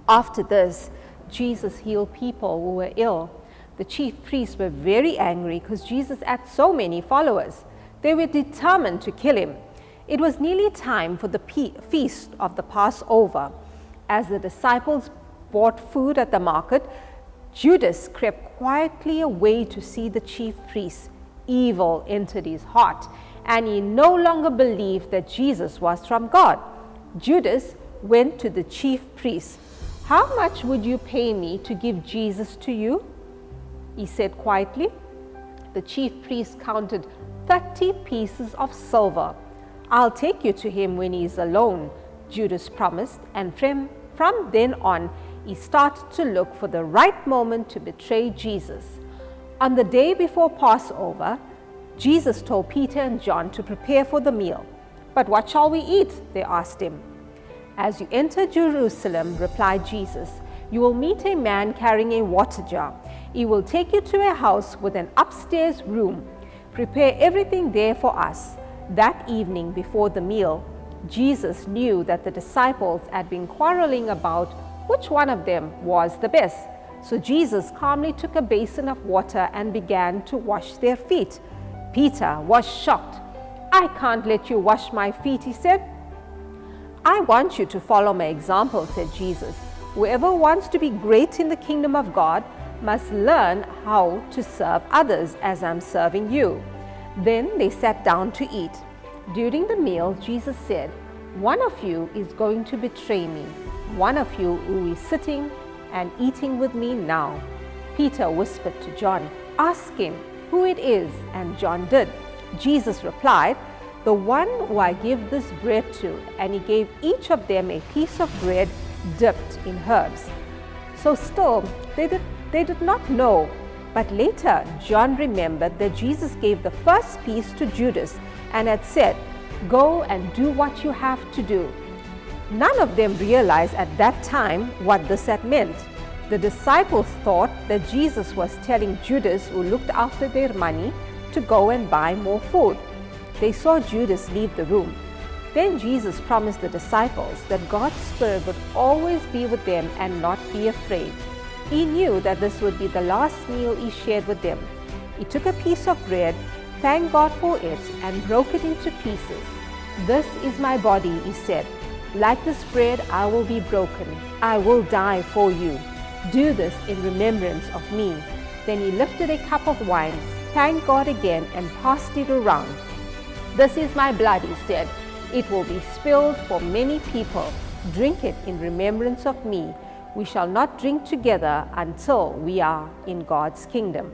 After this, Jesus healed people who were ill. The chief priests were very angry because Jesus had so many followers. They were determined to kill him. It was nearly time for the feast of the Passover. As the disciples bought food at the market, Judas crept quietly away to see the chief priests. Evil entered his heart, and he no longer believed that Jesus was from God. Judas went to the chief priests. "How much would you pay me to give Jesus to you?" he said quietly. The chief priest counted 30 pieces of silver. "I'll take you to him when he is alone," Judas promised, and from then on, he started to look for the right moment to betray Jesus. On the day before Passover, Jesus told Peter and John to prepare for the meal. "But what shall we eat?" they asked him. "As you enter Jerusalem," replied Jesus, "you will meet a man carrying a water jar. He will take you to a house with an upstairs room. Prepare everything there for us." That evening before the meal, Jesus knew that the disciples had been quarreling about which one of them was the best. So Jesus calmly took a basin of water and began to wash their feet. Peter was shocked. "I can't let you wash my feet," he said. "I want you to follow my example," said Jesus. "Whoever wants to be great in the kingdom of God must learn how to serve others as I'm serving you." Then they sat down to eat. During the meal, Jesus said, "One of you is going to betray me, one of you who is sitting and eating with me now." Peter whispered to John, "Ask him who it is," and John did. Jesus replied, "The one who I give this bread to," and he gave each of them a piece of bread dipped in herbs. So still, they did not know. But later, John remembered that Jesus gave the first piece to Judas and had said, "Go and do what you have to do." None of them realized at that time what this had meant. The disciples thought that Jesus was telling Judas, who looked after their money, to go and buy more food. They saw Judas leave the room. Then Jesus promised the disciples that God's Spirit would always be with them and not be afraid. He knew that this would be the last meal he shared with them. He took a piece of bread, thanked God for it, and broke it into pieces. "This is my body," he said. "Like this bread, I will be broken. I will die for you. Do this in remembrance of me." Then he lifted a cup of wine, thanked God again, and passed it around. "This is my blood," he said. "It will be spilled for many people. Drink it in remembrance of me. We shall not drink together until we are in God's kingdom."